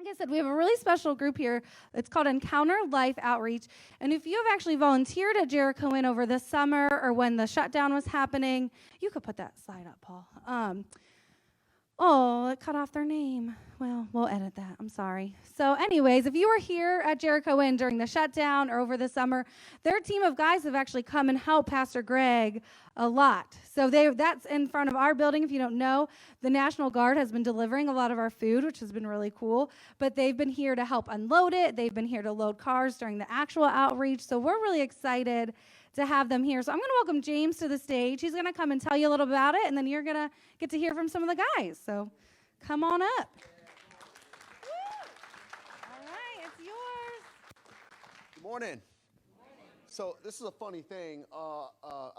Like I said, we have a really special group here. It's called Encounter Life Outreach. And if you have actually volunteered at Jericho Inn over the summer or when the shutdown was happening, you could put that slide up, Paul. It cut off their name. Well, we'll edit that. I'm sorry. So anyways, if you were here at Jericho Inn during the shutdown or over the summer, their team of guys have actually come and helped Pastor Greg a lot. So that's in front of our building. If you don't know, the National Guard has been delivering a lot of our food, which has been really cool. But they've been here to help unload it. They've been here to load cars during the actual outreach. So we're really excited to have them here. So I'm going to welcome James to the stage. He's going to come and tell you a little about it, and then you're going to get to hear from some of the guys. So come on up. All right, it's yours. Good morning. So this is a funny thing.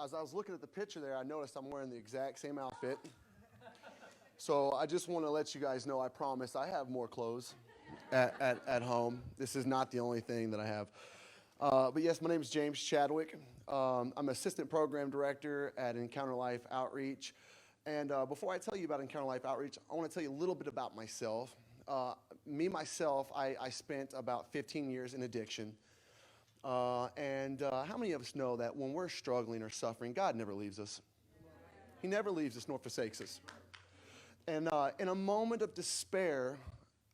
As I was looking at the picture there, I noticed I'm wearing the exact same outfit. So I just want to let you guys know, I promise I have more clothes at home. This is not the only thing that I have. But yes, my name is James Chadwick. I'm Assistant Program Director at Encounter Life Outreach. And before I tell you about Encounter Life Outreach, I want to tell you a little bit about myself. Myself, I spent about 15 years in addiction. And how many of us know that when we're struggling or suffering, God never leaves us. He never leaves us nor forsakes us. And in a moment of despair,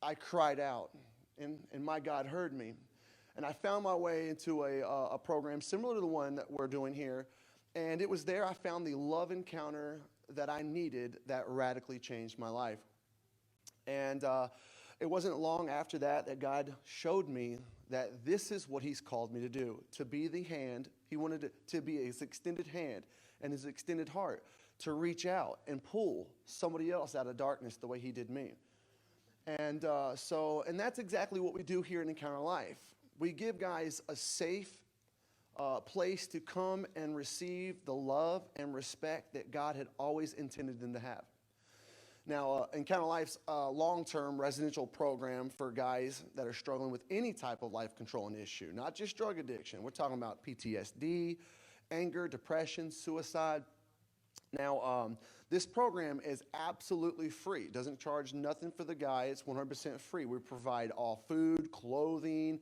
I cried out, and my God heard me. And I found my way into a program similar to the one that we're doing here. And it was there I found the love encounter that I needed that radically changed my life. And it wasn't long after that God showed me that this is what he's called me to do, to be the hand. He wanted to be his extended hand and his extended heart, to reach out and pull somebody else out of darkness the way he did me. And that's exactly what we do here in Encounter Life. We give guys a safe place to come and receive the love and respect that God had always intended them to have. Now, Encounter Life's long-term residential program for guys that are struggling with any type of life-controlling issue, not just drug addiction. We're talking about PTSD, anger, depression, suicide. Now, this program is absolutely free. It doesn't charge nothing for the guy. It's 100% free. We provide all food, clothing,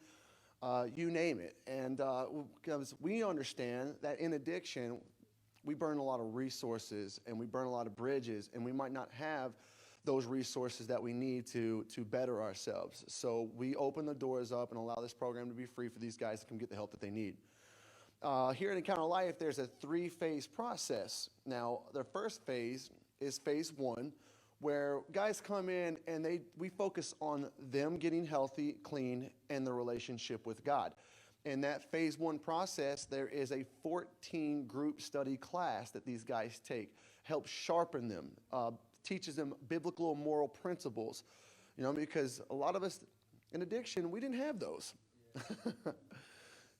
you name it. And because we understand that in addiction, we burn a lot of resources and we burn a lot of bridges, and we might not have those resources that we need to better ourselves. So we open the doors up and allow this program to be free for these guys to come get the help that they need. Here at Encounter Life, there's a 3-phase process. Now, the first phase is phase 1, where guys come in and we focus on them getting healthy, clean, and the relationship with God. In that phase 1 process, there is a 14 group study class that these guys take, helps sharpen them, teaches them biblical and moral principles, because a lot of us in addiction, we didn't have those.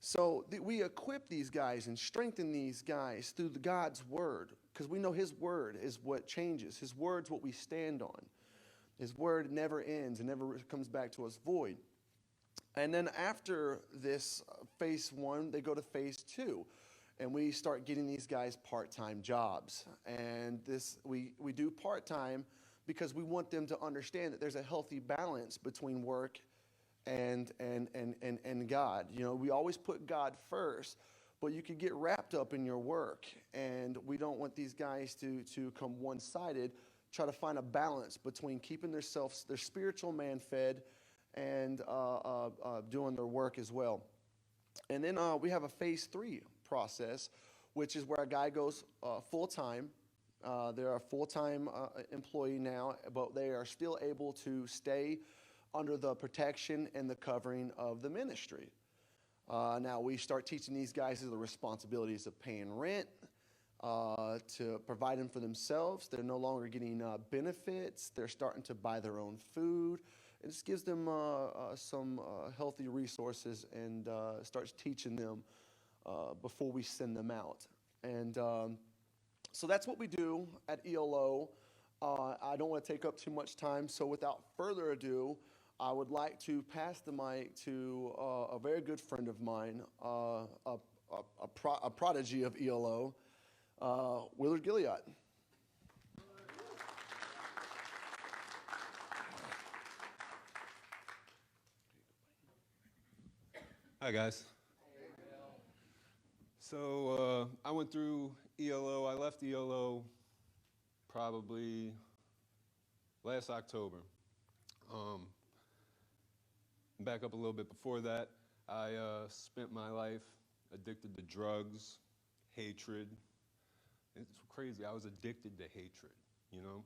So we equip these guys and strengthen these guys through God's word, because we know his word is what changes. His word's what we stand on. His word never ends and never comes back to us void. And then after this phase 1, they go to phase 2, and we start getting these guys part-time jobs. And we do part-time because we want them to understand that there's a healthy balance between work and God. We always put God first, but you could get wrapped up in your work, and we don't want these guys to come one-sided. Try to find a balance between keeping their spiritual man fed and doing their work as well. And then we have a phase 3 process, which is where a guy goes full-time. They're a full-time employee now, but they are still able to stay under the protection and the covering of the ministry. Now we start teaching these guys the responsibilities of paying rent, to providing for themselves. They're no longer getting benefits. They're starting to buy their own food. It just gives them some healthy resources and starts teaching them before we send them out. And so that's what we do at ELO. I don't want to take up too much time, so without further ado, I would like to pass the mic to a very good friend of mine, a prodigy of ELO, Willard Gilliott. Hi, guys. So I went through ELO. I left ELO probably last October. Um, Back up a little bit before that, I spent my life addicted to drugs, hatred. It's crazy. I was addicted to hatred, you know.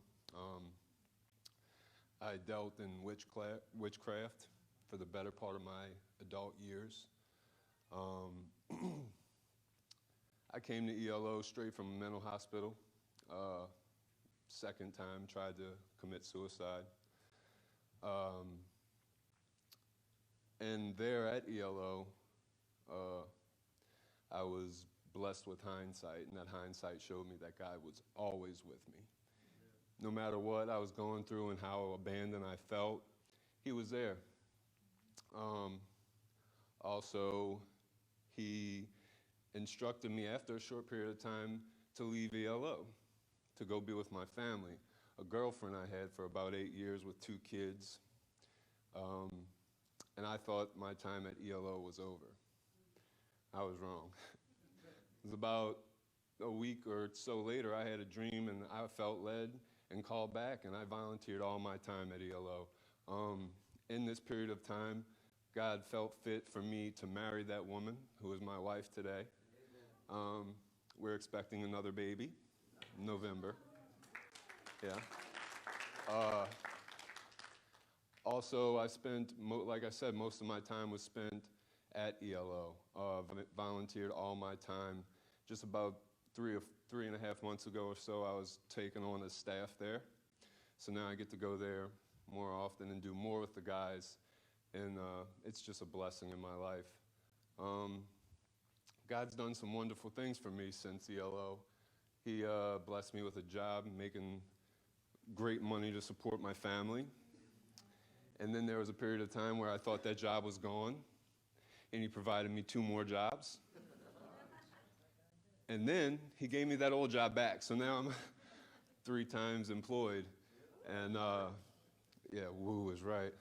I dealt in witchcraft for the better part of my adult years. I came to ELO straight from a mental hospital. Second time, tried to commit suicide. And there at ELO, I was blessed with hindsight, and that hindsight showed me that God was always with me. No matter what I was going through and how abandoned I felt, He was there. Also, He instructed me after a short period of time to leave ELO, to go be with my family. A girlfriend I had for about 8 years with 2 kids. And I thought my time at ELO was over. I was wrong. It was about a week or so later, I had a dream and I felt led and called back, and I volunteered all my time at ELO. In this period of time, God felt fit for me to marry that woman who is my wife today. We're expecting another baby in November. Yeah. Also, I spent, like I said, most of my time was spent at ELO. Volunteered all my time. Just about 3.5 months ago or so, I was taken on as staff there. So now I get to go there more often and do more with the guys. And it's just a blessing in my life. God's done some wonderful things for me since ELO. He blessed me with a job, making great money to support my family. And then there was a period of time where I thought that job was gone, and He provided me 2 more jobs. And then He gave me that old job back, so now I'm 3 times employed. And yeah, woo is right.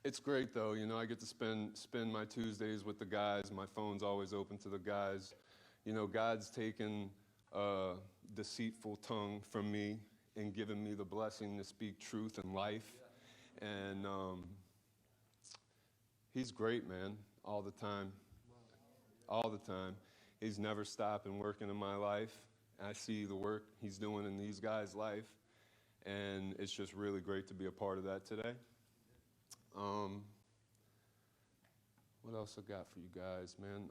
It's great though, you know, I get to spend my Tuesdays with the guys. My phone's always open to the guys. You know, God's taken a deceitful tongue from me and given me the blessing to speak truth and life. And He's great, man, all the time. All the time. He's never stopping working in my life. I see the work He's doing in these guys' life, and it's just really great to be a part of that today. What else I got for you guys, man?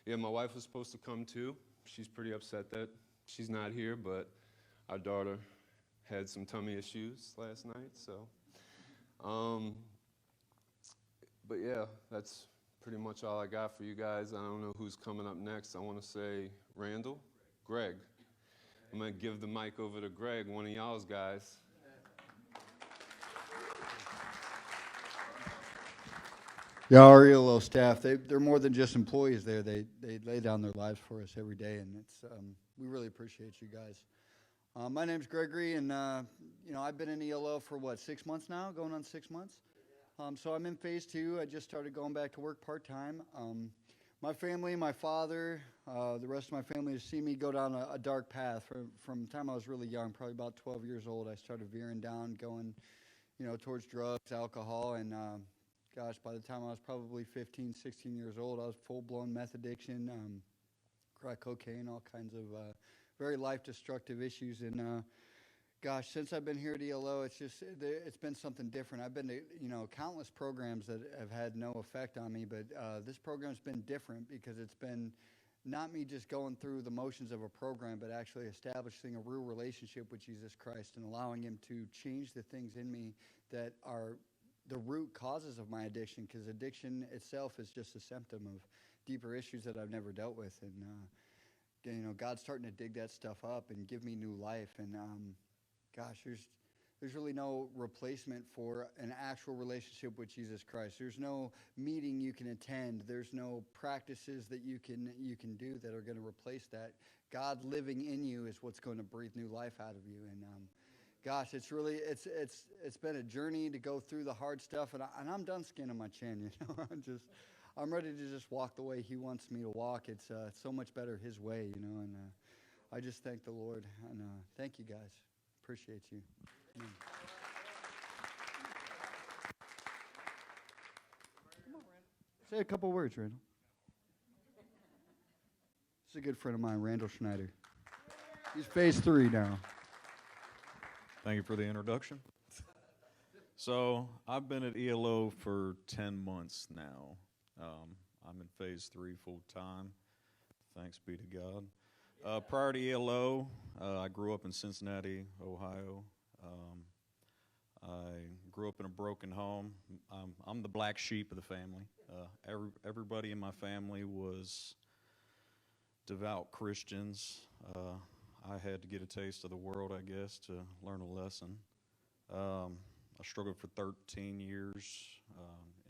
Yeah, my wife was supposed to come too. She's pretty upset that she's not here, but our daughter had some tummy issues last night, so. But yeah, that's pretty much all I got for you guys. I don't know who's coming up next. I want to say Randall, Greg. I'm going to give the mic over to Greg, one of y'all's guys. Yeah, our ELO staff, they're more than just employees there. They lay down their lives for us every day, and we really appreciate you guys. My name's Gregory, and I've been in ELO for 6 months now, going on 6 months. So I'm in phase 2. I just started going back to work part-time. My family, my father, the rest of my family has seen me go down a dark path. From the time I was really young, probably about 12 years old, I started veering down, going, towards drugs, alcohol, and by the time I was probably 15, 16 years old, I was full-blown meth addiction, crack cocaine, all kinds of very life-destructive issues. And since I've been here at ELO, it's been something different. I've been to countless programs that have had no effect on me, but this program's been different because it's been not me just going through the motions of a program, but actually establishing a real relationship with Jesus Christ and allowing Him to change the things in me that are the root causes of my addiction, because addiction itself is just a symptom of deeper issues that I've never dealt with. And God's starting to dig that stuff up and give me new life. And there's really no replacement for an actual relationship with Jesus Christ. There's no meeting you can attend. There's no practices that you can do that are going to replace that. God living in you is what's going to breathe new life out of you. And gosh, it's been a journey to go through the hard stuff, and I'm done skinning my chin. You know, I'm ready to just walk the way He wants me to walk. It's so much better His way, you know, and I just thank the Lord, and thank you guys. Appreciate you. Amen. Say a couple words, Randall. This is a good friend of mine, Randall Schneider. He's phase 3 now. Thank you for the introduction. So I've been at ELO for 10 months now. I'm in phase 3 full time. Thanks be to God. Prior to ELO, I grew up in Cincinnati, Ohio. I grew up in a broken home. I'm the black sheep of the family. Everybody in my family was devout Christians. I had to get a taste of the world, I guess, to learn a lesson. I struggled for 13 years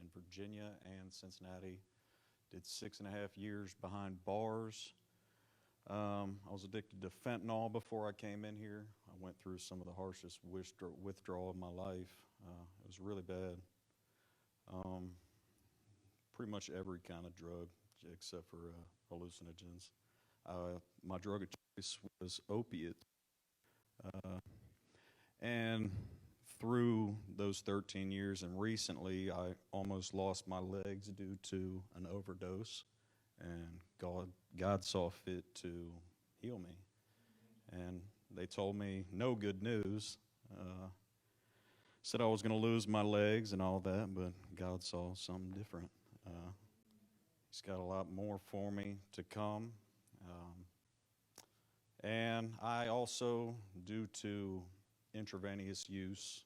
in Virginia and Cincinnati. Did 6.5 years behind bars. I was addicted to fentanyl before I came in here. I went through some of the harshest withdrawal of my life. It was really bad. Pretty much every kind of drug except for hallucinogens. My drug of choice was opiates. And through those 13 years and recently, I almost lost my legs due to an overdose. And God saw fit to heal me. And they told me no good news. Said I was going to lose my legs and all that, but God saw something different. He's got a lot more for me to come. And I also, due to intravenous use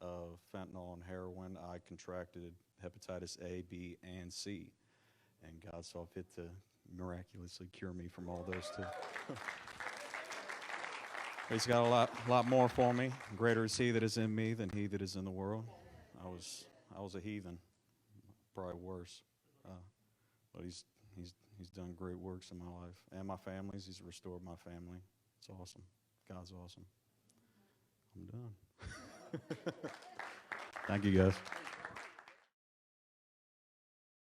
of fentanyl and heroin, I contracted hepatitis A, B, and C. And God saw fit to miraculously cure me from all those too. He's got a lot more for me. Greater is He that is in me than he that is in the world. I was a heathen, probably worse. But he's done great works in my life and my family's. He's restored my family. It's awesome. God's awesome. I'm done. Thank you, guys.